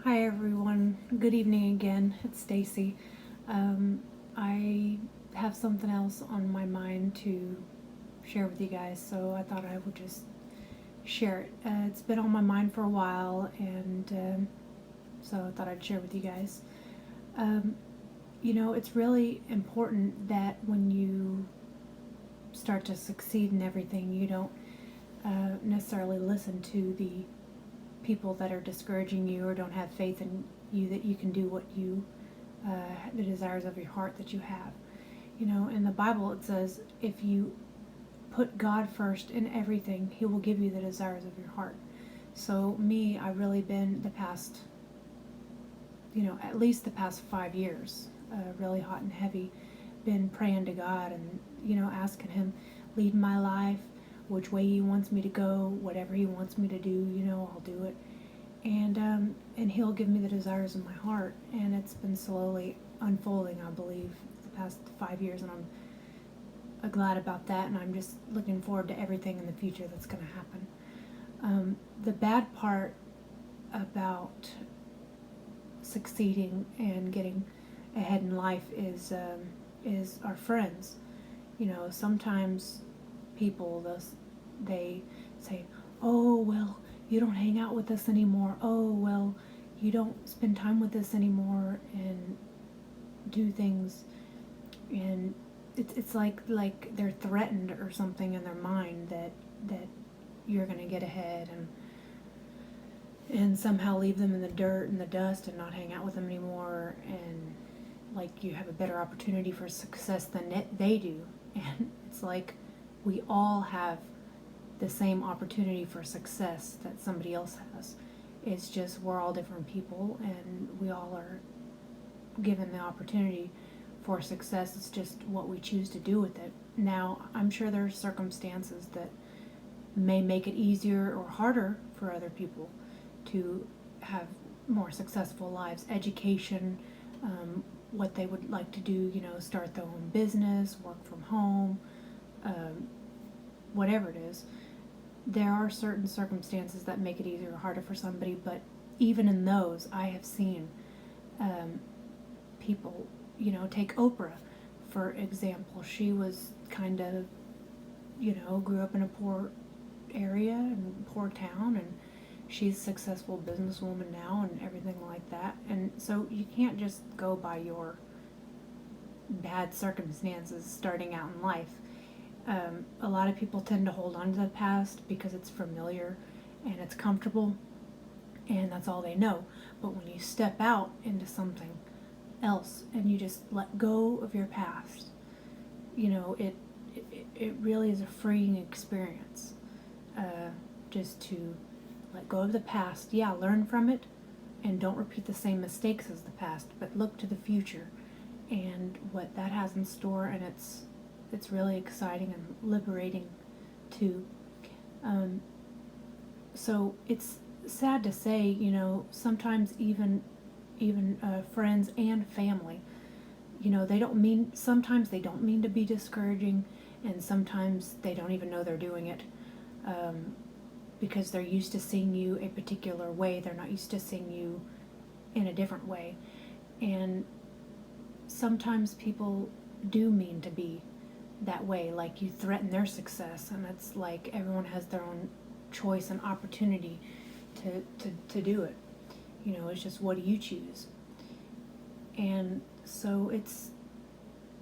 Hi everyone. Good evening again. It's Stacy. I have something else on my mind to share with you guys, so I thought I would just share it. It's been on my mind for a while, and so I thought I'd share with you guys. Um, it's really important that when you start to succeed in everything, you don't necessarily listen to the people that are discouraging you or don't have faith in you that you can do what the desires of your heart that you have. In the Bible it says if you put God first in everything, He will give you the desires of your heart. So me, I've really been the past, at least the past 5 years, really hot and heavy, been praying to God and asking Him, lead my life, which way He wants me to go, whatever He wants me to do, I'll do it. And He'll give me the desires of my heart, and it's been slowly unfolding, I believe, the past 5 years, and I'm glad about that, and I'm just looking forward to everything in the future that's going to happen. The bad part about succeeding and getting ahead in life is our friends. Sometimes people they say, "Oh well, you don't hang out with us anymore. Oh well, you don't spend time with us anymore," and do things, and it's like they're threatened or something in their mind that you're gonna get ahead and somehow leave them in the dirt and the dust and not hang out with them anymore, and like you have a better opportunity for success than they do. And it's like we all have the same opportunity for success that somebody else has. It's just we're all different people and we all are given the opportunity for success. It's just what we choose to do with it. Now, I'm sure there are circumstances that may make it easier or harder for other people to have more successful lives. Education, what they would like to do, start their own business, work from home, um, whatever it is. There are certain circumstances that make it easier or harder for somebody, but even in those, I have seen um, people, take Oprah, for example. She was kind of, grew up in a poor area and poor town, and she's a successful businesswoman now and everything like that. And so you can't just go by your bad circumstances starting out in life. A lot of people tend to hold on to the past because it's familiar and it's comfortable and that's all they know. But when you step out into something else and you just let go of your past, it really is a freeing experience. Just to let go of the past. Yeah, learn from it and don't repeat the same mistakes as the past, but look to the future and what that has in store, and it's really exciting and liberating too. Um, so it's sad to say, sometimes even friends and family, they don't mean. Sometimes they don't mean to be discouraging, and sometimes they don't even know they're doing it. Um, because they're used to seeing you a particular way. They're not used to seeing you in a different way. And sometimes people do mean to be that way, like you threaten their success, and it's like everyone has their own choice and opportunity to do it. It's just what do you choose? And so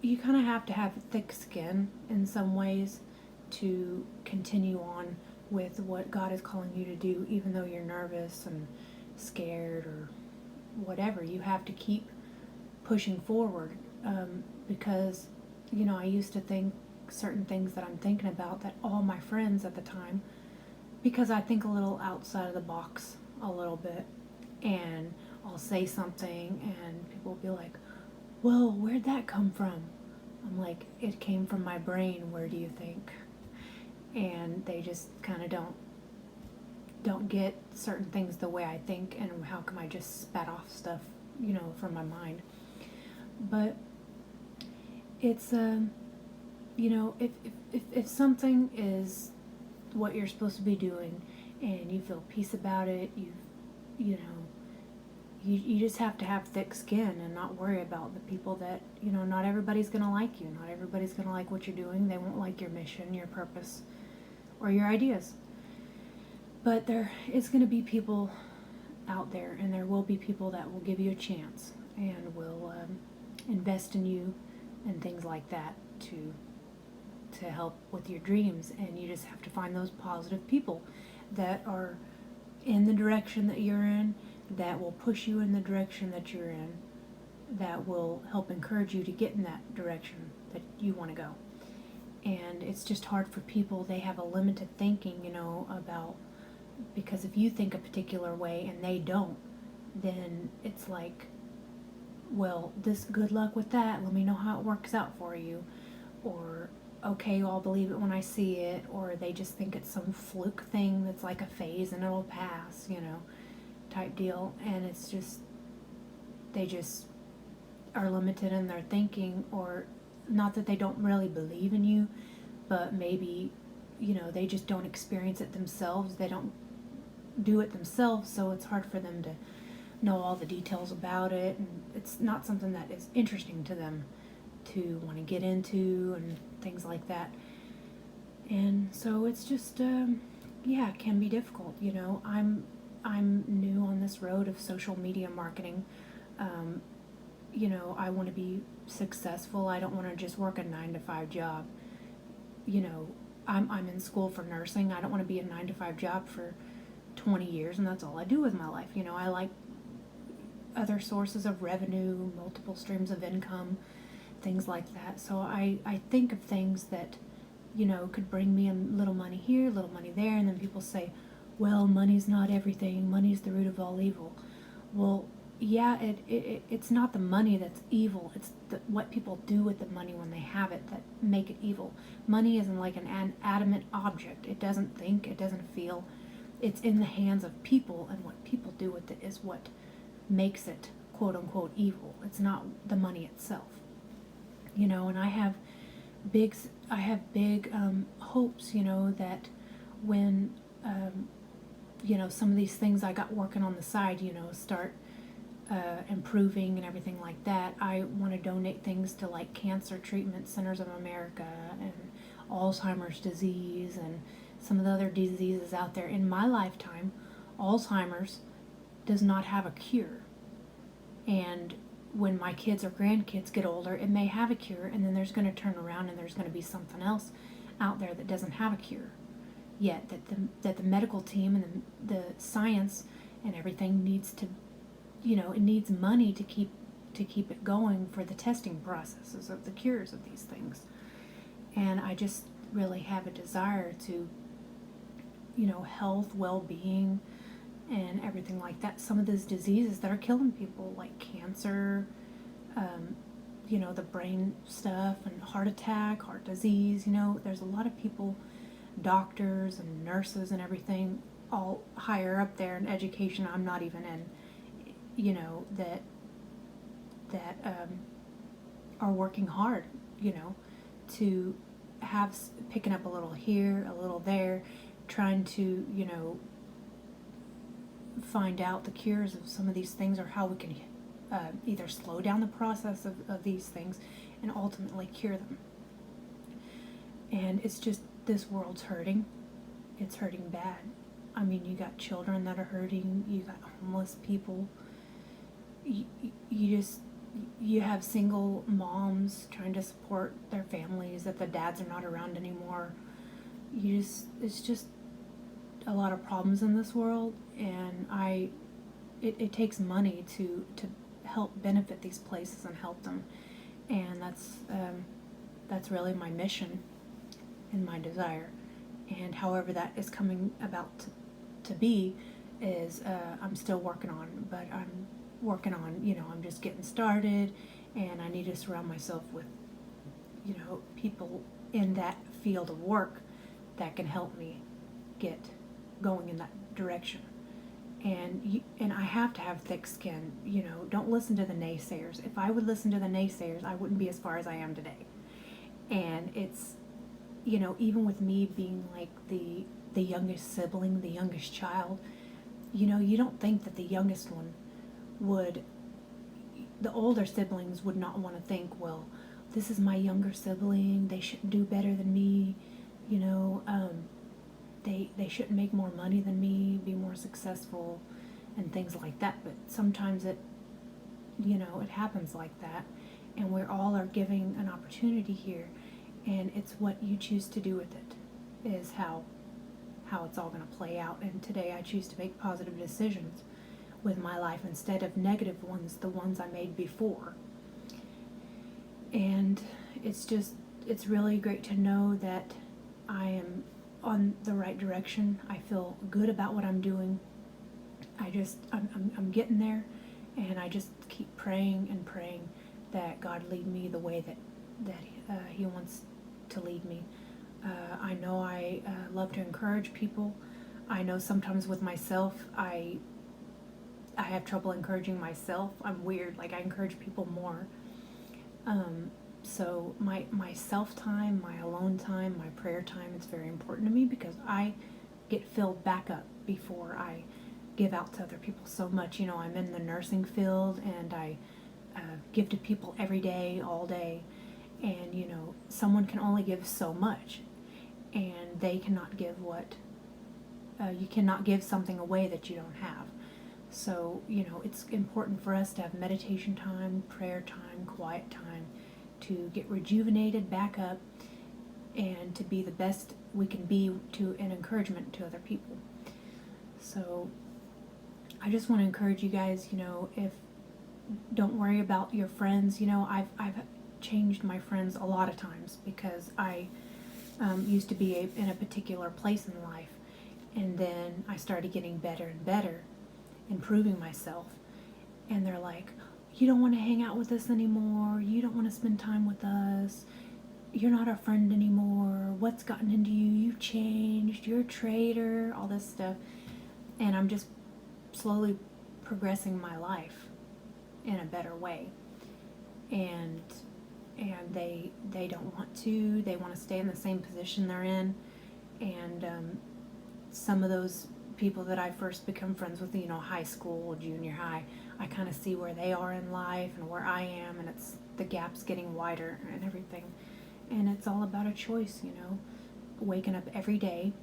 you kind of have to have thick skin in some ways to continue on with what God is calling you to do, even though you're nervous and scared or whatever. You have to keep pushing forward, because, I used to think certain things that I'm thinking about that all my friends at the time, because I think a little outside of the box a little bit, and I'll say something and people will be like, well, where'd that come from? I'm like, it came from my brain, where do you think? And they just kind of don't get certain things the way I think, and how come I just spat off stuff, from my mind. But it's if something is what you're supposed to be doing and you feel peace about it, you know you just have to have thick skin and not worry about the people that, not everybody's going to like you. Not everybody's going to like what you're doing. They won't like your mission, your purpose, or your ideas. But there is going to be people out there, and there will be people that will give you a chance and will invest in you and things like that to help with your dreams. And you just have to find those positive people that are in the direction that you're in, that will push you in the direction that you're in, that will help encourage you to get in that direction that you want to go. And it's just hard for people. They have a limited thinking, about, because if you think a particular way and they don't, then it's like, well, good luck with that. Let me know how it works out for you. Or, okay, I'll believe it when I see it. Or they just think it's some fluke thing that's like a phase and it'll pass, type deal. And it's just, they just are limited in their thinking, or not that they don't really believe in you, but maybe, they just don't experience it themselves. They don't do it themselves, so it's hard for them to know all the details about it, and it's not something that is interesting to them to want to get into and things like that. And so it's just it can be difficult. I'm new on this road of social media marketing. I want to be successful. I don't want to just work a 9-to-5 job. I'm in school for nursing. I don't want to be a 9-to-5 job for 20 years and that's all I do with my life. I like other sources of revenue, multiple streams of income, things like that. So I think of things that, could bring me a little money here, a little money there, and then people say, well, money's not everything. Money's the root of all evil. Well, yeah, it's not the money that's evil. It's what people do with the money when they have it that make it evil. Money isn't like an adamant object. It doesn't think, it doesn't feel. It's in the hands of people, and what people do with it is what makes it quote unquote evil. It's not the money itself. And I have big hopes, that when some of these things I got working on the side, start improving and everything like that, I want to donate things to like Cancer Treatment Centers of America and Alzheimer's disease and some of the other diseases out there. In my lifetime, Alzheimer's does not have a cure. And when my kids or grandkids get older, it may have a cure, and then there's going to turn around and there's going to be something else out there that doesn't have a cure yet, that the medical team and the science and everything needs to, it needs money to keep it going for the testing processes of the cures of these things. And I just really have a desire to, health, well-being, and everything like that. Some of those diseases that are killing people, like cancer, the brain stuff, and heart attack, heart disease, there's a lot of people, doctors and nurses and everything, all higher up there in education I'm not even in, that are working hard, to have, picking up a little here, a little there, trying to, find out the cures of some of these things, or how we can either slow down the process of these things and ultimately cure them. And it's just, this world's hurting. It's hurting bad. I mean, you got children that are hurting, you got homeless people, you have single moms trying to support their families that the dads are not around anymore. It's just a lot of problems in this world, and it takes money to help benefit these places and help them, and that's really my mission and my desire. And however that is coming about to be is I'm still working on, but I'm working on, I'm just getting started, and I need to surround myself with, people in that field of work that can help me get going in that direction. And I have to have thick skin, don't listen to the naysayers. If I would listen to the naysayers, I wouldn't be as far as I am today. And it's, even with me being like the youngest sibling, the youngest child, you don't think that the youngest one would, the older siblings would not want to think, well, this is my younger sibling, they shouldn't do better than me, you know, they shouldn't make more money than me, be more successful, and things like that. But sometimes it, you know, it happens like that, and we all are giving an opportunity here, and it's what you choose to do with it is how it's all going to play out. And today I choose to make positive decisions with my life instead of negative ones, the ones I made before. And it's really great to know that I am on the right direction. I feel good about what I'm doing. I'm getting there, and I just keep praying and praying that God lead me the way that He wants to lead me. I know I love to encourage people. I know sometimes with myself, I have trouble encouraging myself. I'm weird, like I encourage people more. So my self-time, my alone time, my prayer time, it's very important to me because I get filled back up before I give out to other people so much. You know, I'm in the nursing field, and I give to people every day, all day, and you know, someone can only give so much, and they cannot give what, you cannot give something away that you don't have. So, you know, it's important for us to have meditation time, prayer time, quiet time, to get rejuvenated back up and to be the best we can be to an encouragement to other people. So I just want to encourage you guys, you know, don't worry about your friends. You know, I've changed my friends a lot of times because I used to be in a particular place in life, and then I started getting better and better, improving myself, and they're like, you don't want to hang out with us anymore, you don't want to spend time with us, you're not our friend anymore, what's gotten into you, you changed, you're a traitor, all this stuff. And I'm just slowly progressing my life in a better way, and they don't want to, they want to stay in the same position they're in. And some of those people that I first become friends with, you know, high school, junior high, I kind of see where they are in life and where I am, and it's the gap's getting wider and everything. And it's all about a choice, you know, waking up every day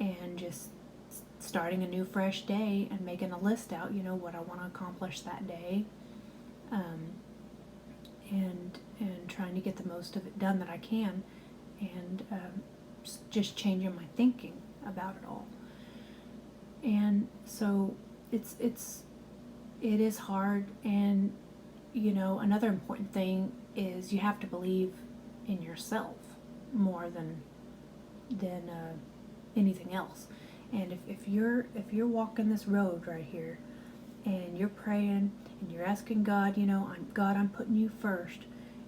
and just starting a new fresh day and making a list out, you know, what I want to accomplish that day, and trying to get the most of it done that I can, and just changing my thinking about it all. And so it is hard, and you know, another important thing is you have to believe in yourself more than anything else. And if you're walking this road right here, and you're praying and you're asking God, you know, I'm putting you first,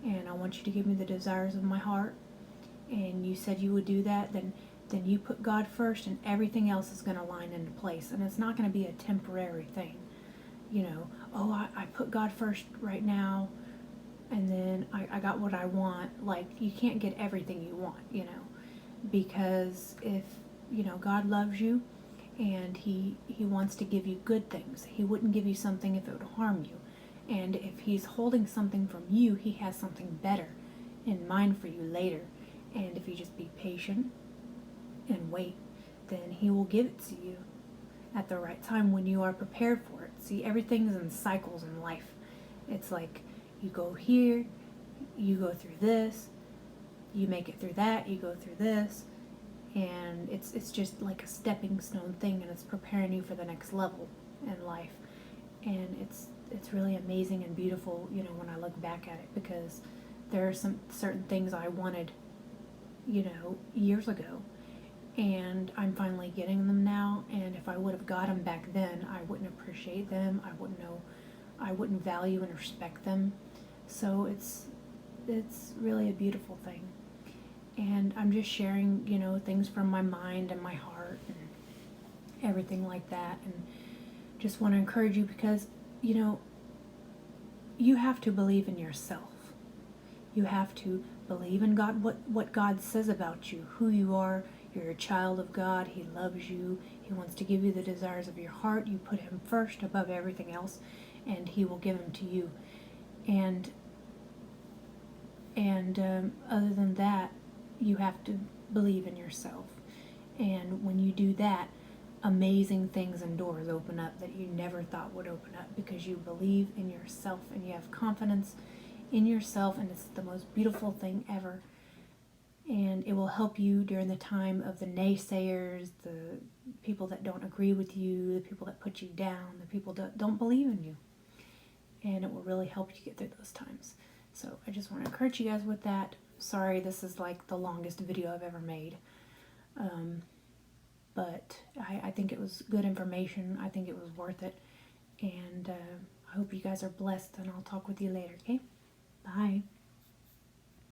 and I want you to give me the desires of my heart, and you said you would do that, then you put God first, and everything else is going to line into place. And it's not going to be a temporary thing, you know, oh, I put God first right now, and then I got what I want. Like, you can't get everything you want, you know, because if, you know, God loves you, and he wants to give you good things. He wouldn't give you something if it would harm you. And if he's holding something from you, he has something better in mind for you later. And if you just be patient and wait, then he will give it to you at the right time when you are prepared for it. See, everything's in cycles in life. It's like you go here, you go through this, you make it through that, you go through this, and it's just like a stepping stone thing, and it's preparing you for the next level in life. And it's really amazing and beautiful, you know, when I look back at it, because there are some certain things I wanted, you know, years ago, and I'm finally getting them now. And if I would have got them back then, I wouldn't appreciate them, I wouldn't value and respect them. So it's really a beautiful thing. And I'm just sharing, you know, things from my mind and my heart and everything like that, and just want to encourage you, because, you know, you have to believe in yourself. You have to believe in God, what God says about you, who you are. You're a child of God. He loves you. He wants to give you the desires of your heart. You put him first above everything else, and He will give them to you. And other than that, you have to believe in yourself. And when you do that, amazing things and doors open up that you never thought would open up, because you believe in yourself and you have confidence in yourself, and it's the most beautiful thing ever. And it will help you during the time of the naysayers, the people that don't agree with you, the people that put you down, the people that don't believe in you. And it will really help you get through those times. So I just want to encourage you guys with that. Sorry, this is like the longest video I've ever made. But I think it was good information. I think it was worth it. And I hope you guys are blessed, and I'll talk with you later, okay? Bye.